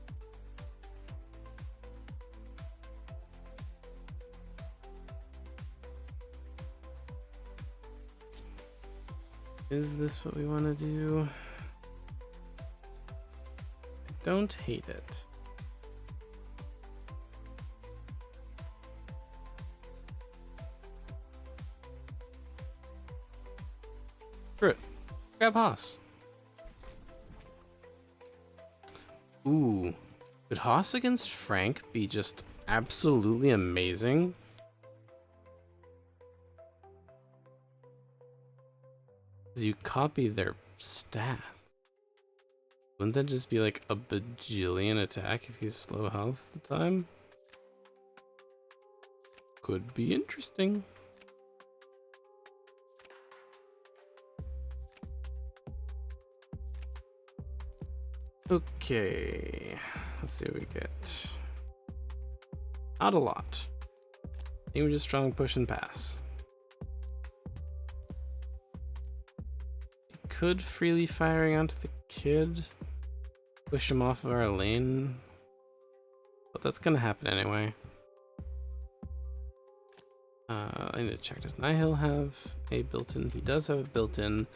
S1: Is this what we want to do? I don't hate it. Screw it. Grab Haas. Ooh. Could Haas against Frank be just absolutely amazing? You copy their stats. Wouldn't that just be like a bajillion attack if he's slow health at the time? Could be interesting. Okay, let's see what we get. Not a lot. Aim just strong, push and pass. Could freely firing onto the kid push him off of our lane, but that's gonna happen anyway. I need to check, does Nihil have a built-in? He does have a built-in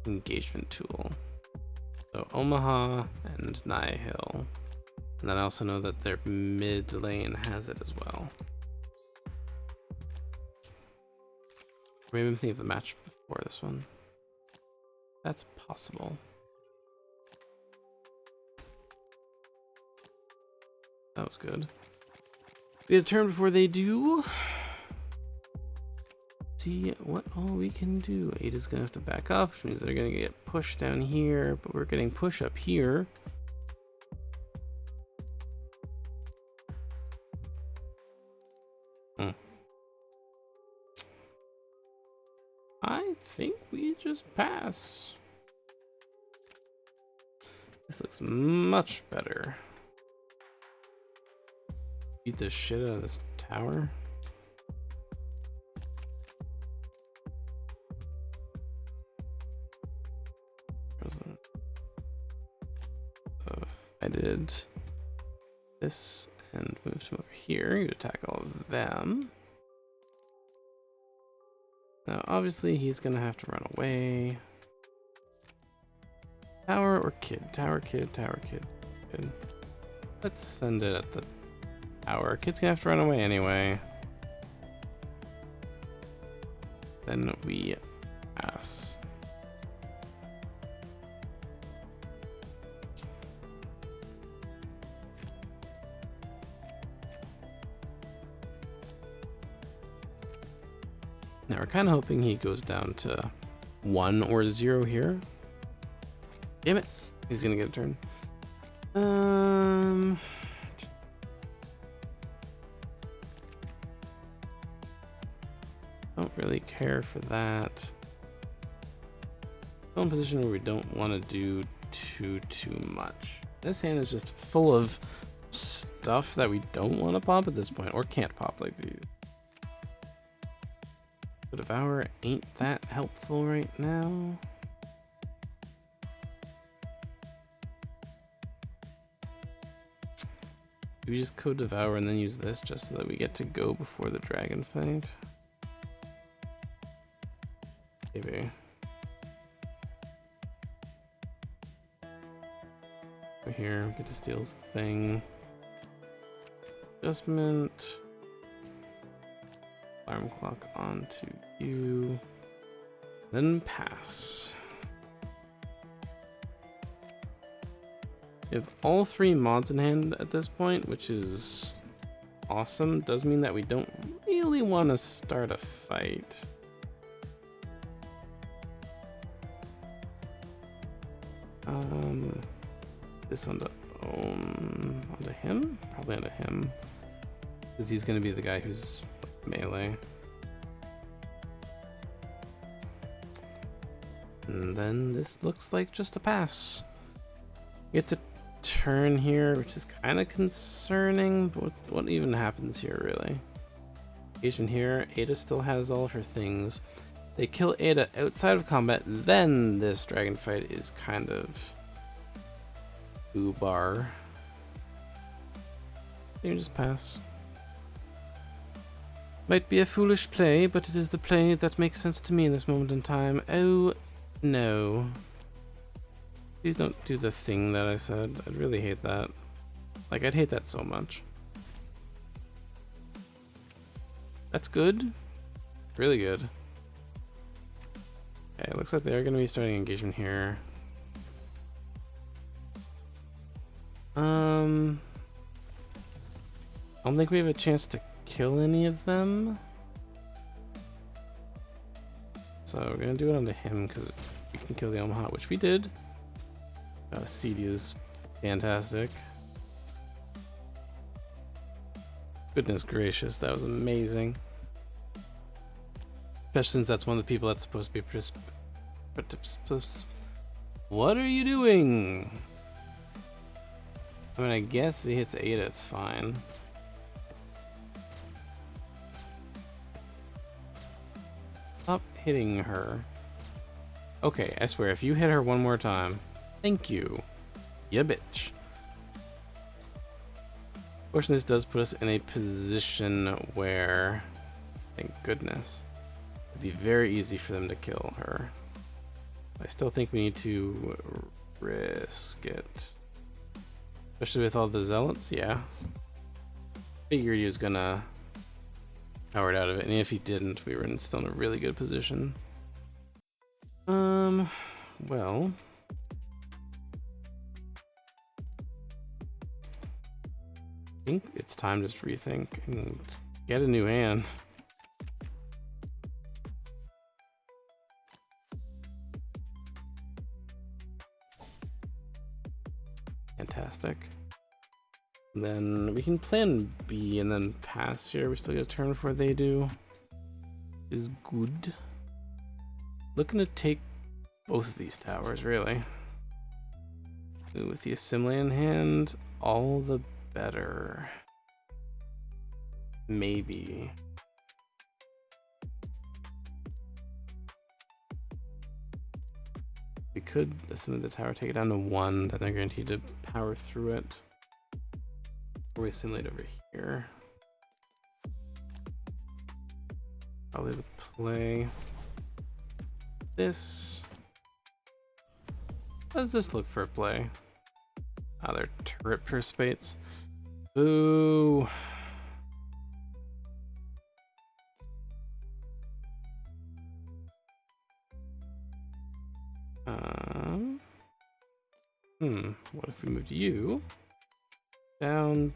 S1: engagement tool. So Omaha and Nihil. And then I also know that their mid lane has it as well. Maybe I'm thinking of the match before this one. That's possible. That was good. We had a turn before they do. See what all we can do. Ada's gonna have to back off, which means they're gonna get pushed down here, but we're getting push up here. I think we just pass. This looks much better. Beat the shit out of this tower. I did this and moved him over here. You attack all of them. Now, obviously, he's gonna have to run away. Tower or kid? Tower, kid, tower, kid. Kid. Let's send it at the tower. Kid's gonna have to run away anyway. Then we pass. Now we're kind of hoping he goes down to 1 or 0 here. Damn it, he's gonna get a turn. Don't really care for that. Still in a position where we don't want to do too much. This hand is just full of stuff that we don't want to pop at this point, or can't pop like these. Devour ain't that helpful right now. Do we just code Devour and then use this just so that we get to go before the dragon fight? Maybe. Over here, get to steal the thing. Adjustment. Alarm clock onto you. Then pass. We have all 3 mods in hand at this point, which is awesome. Does mean that we don't really want to start a fight. This onto him? Probably onto him. Because he's going to be the guy who's melee. And then this looks like just a pass. It's a turn here, which is kind of concerning, but what even happens here, really? Engagement here, Ada still has all of her things. They kill Ada outside of combat, then this dragon fight is kind of bar. You just pass. Might be a foolish play, but it is the play that makes sense to me in this moment in time. Oh no. Please don't do the thing that I said. I'd really hate that. Like, I'd hate that so much. That's good. Really good. Okay, it looks like they're going to be starting engagement here. I don't think we have a chance to kill any of them. So we're gonna do it onto him because we can kill the Omaha, which we did. CD is fantastic. Goodness gracious, that was amazing. Especially since that's one of the people that's supposed to be What are you doing? I mean, I guess if he hits Ada, it's fine. Stop hitting her. Okay, I swear, if you hit her one more time, thank you. Yeah, bitch. Fortunately, this does put us in a position where, thank goodness, it'd be very easy for them to kill her. I still think we need to risk it. Especially with all the zealots, yeah. Figured he was gonna power it out of it, and if he didn't, we were still in a really good position. Well. I think it's time to just rethink and get a new hand. Fantastic. And then we can plan B and then pass here. We still get a turn before they do. Is good. Looking to take both of these towers, really. With the assembly in hand, all the better. Maybe. We could assemble the tower, take it down to 1, then they're guaranteed to power through it. Or we assimilate over here. Probably the play. This. How does this look for a play? Ah, they're turret perspates. Boo. What if we moved you down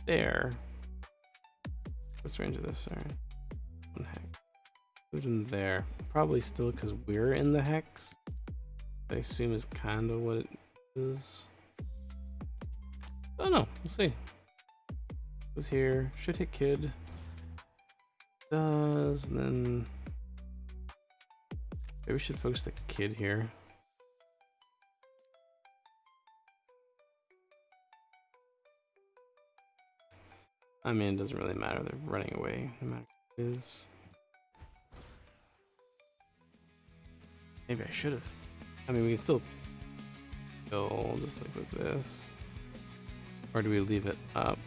S1: there? What's the range of this? Sorry. 1 hex. Moved him there. Probably still because we're in the hex. I assume is kind of what it is. I don't know. We'll see. Goes here. Should hit kid. Does. And then maybe we should focus the kid here. I mean, it doesn't really matter. They're running away no matter what it is. Maybe I should have. I mean, we can still kill just like with this. Or do we leave it up?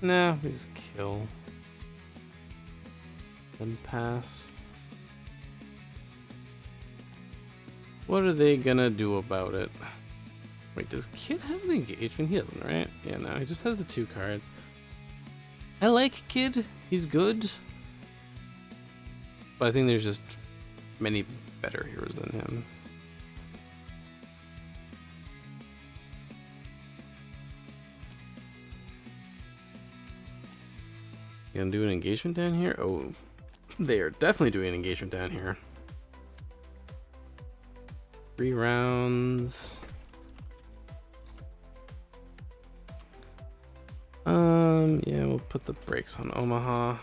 S1: Nah, we just kill. Then pass. What are they gonna do about it? Wait, does Kid have an engagement? He doesn't, right? Yeah, no, he just has the 2 cards. I like Kid. He's good. But I think there's just many better heroes than him. You gonna do an engagement down here? Oh, they are definitely doing an engagement down here. 3 rounds. Yeah, we'll put the brakes on Omaha.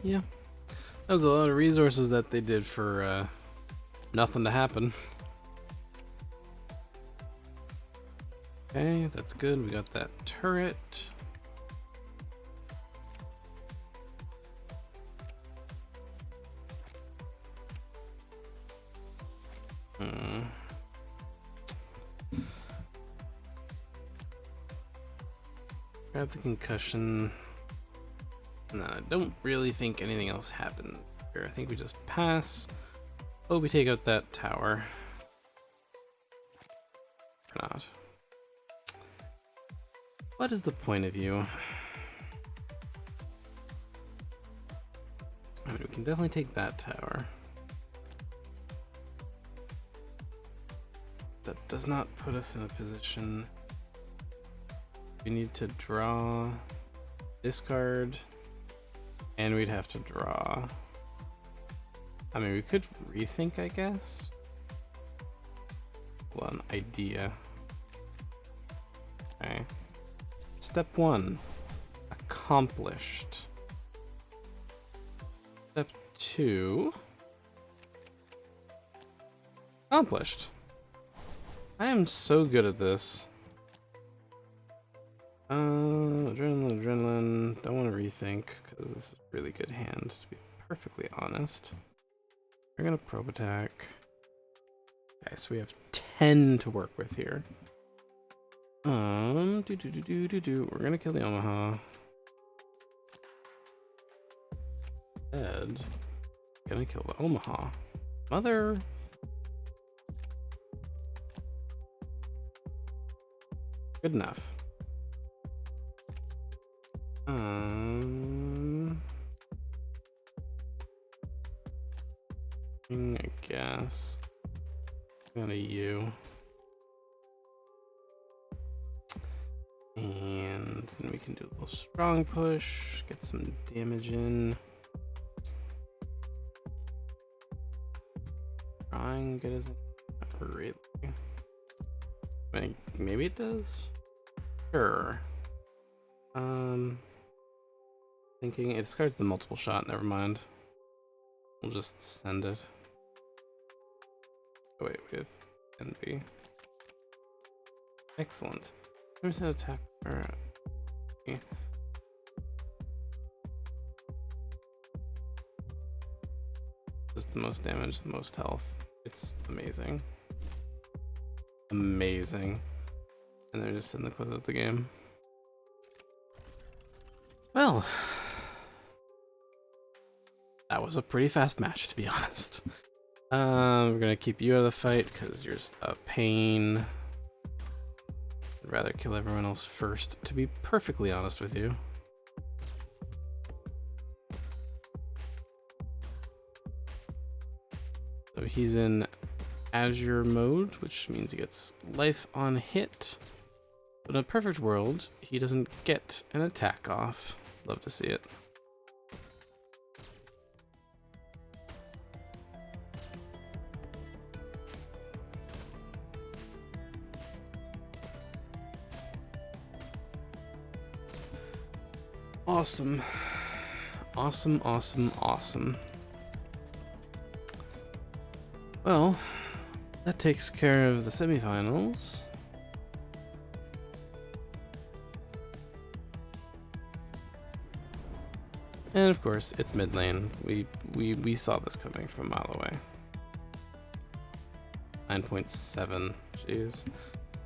S1: Yeah, that was a lot of resources that they did for nothing to happen. Okay, that's good. We got that turret. Grab the concussion. No, I don't really think anything else happened here. I think we just pass. Oh, we take out that tower. Or not. What is the point of you? I mean, we can definitely take that tower. That does not put us in a position. We need to draw, discard, and we'd have to draw. I mean, we could rethink, I guess. Well, an idea. Okay. Step 1, accomplished. Step 2, accomplished. I am so good at this. Adrenaline. Don't want to rethink because this is a really good hand, to be perfectly honest. We're gonna probe attack. Okay, so we have 10 to work with here. We're gonna kill the Omaha. Dead. Gonna kill the Omaha. Mother. Good enough. I guess. Got a U. And then we can do a little strong push, get some damage in. Trying good as not really. Maybe it does. Sure. Thinking it discards the multiple shot. Never mind. We'll just send it. Oh wait, we have NB. Excellent. 100% attack. Okay. Just the most damage, the most health. It's amazing. Amazing. And they're just in the close of the game. Well, that was a pretty fast match, to be honest. We're gonna keep you out of the fight because you're just a pain. I'd rather kill everyone else first, to be perfectly honest with you. So he's in Azure mode, which means he gets life on hit. But in a perfect world, he doesn't get an attack off. Love to see it. Awesome. Awesome, awesome, awesome. Well, that takes care of the semifinals. And of course, it's mid lane. We saw this coming from a mile away. 9.7. Jeez.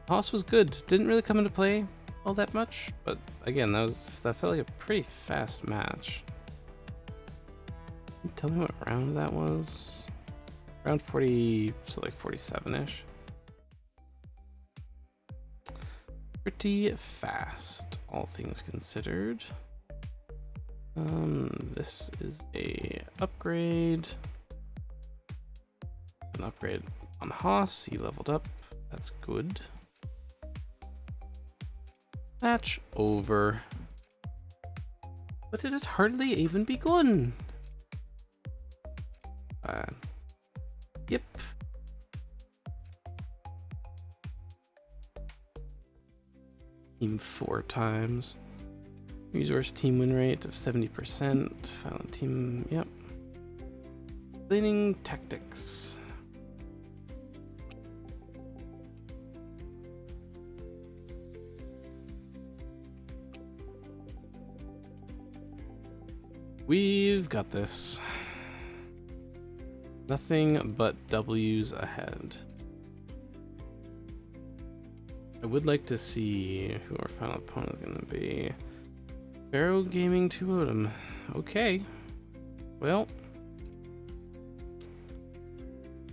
S1: Hoss was good. Didn't really come into play all that much, but again, that felt like a pretty fast match. Can you tell me what round that was? Around 40, so like 47-ish. Pretty fast, all things considered. This is a upgrade. An upgrade on Haas. He leveled up. That's good. Match over. But it had hardly even begun. Yep. Team 4 times. Resource team win rate of 70%. Final team, yep. Laning tactics. We've got this. Nothing but W's ahead. I would like to see who our final opponent is going to be. Barrow Gaming to Odom. Okay. Well,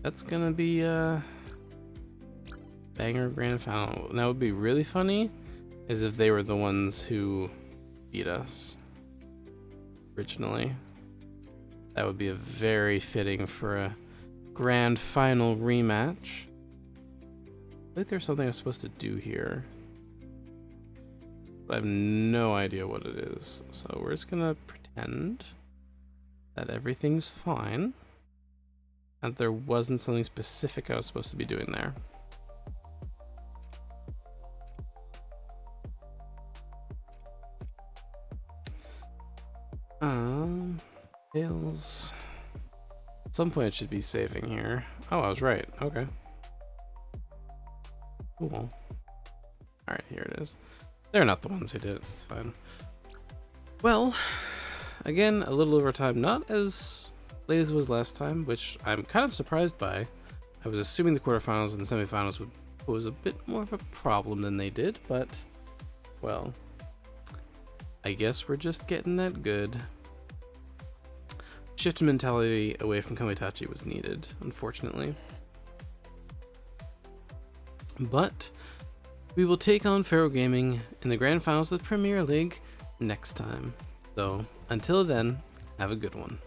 S1: that's gonna be a banger grand final. And that would be really funny is if they were the ones who beat us originally. That would be a very fitting for a grand final rematch. I think there's something I'm supposed to do here, but I have no idea what it is. So we're just gonna pretend that everything's fine, and there wasn't something specific I was supposed to be doing there. Fails. At some point it should be saving here. Oh, I was right. Okay. Cool. Alright, here it is. They're not the ones who did it. It's fine. Well, again, a little over time. Not as late as it was last time, which I'm kind of surprised by. I was assuming the quarterfinals and the semifinals would pose a bit more of a problem than they did, but, well, I guess we're just getting that good. Shift in mentality away from Kamitachi was needed, unfortunately. But we will take on Pharaoh Gaming in the grand finals of the Premier League next time. So until then, have a good one.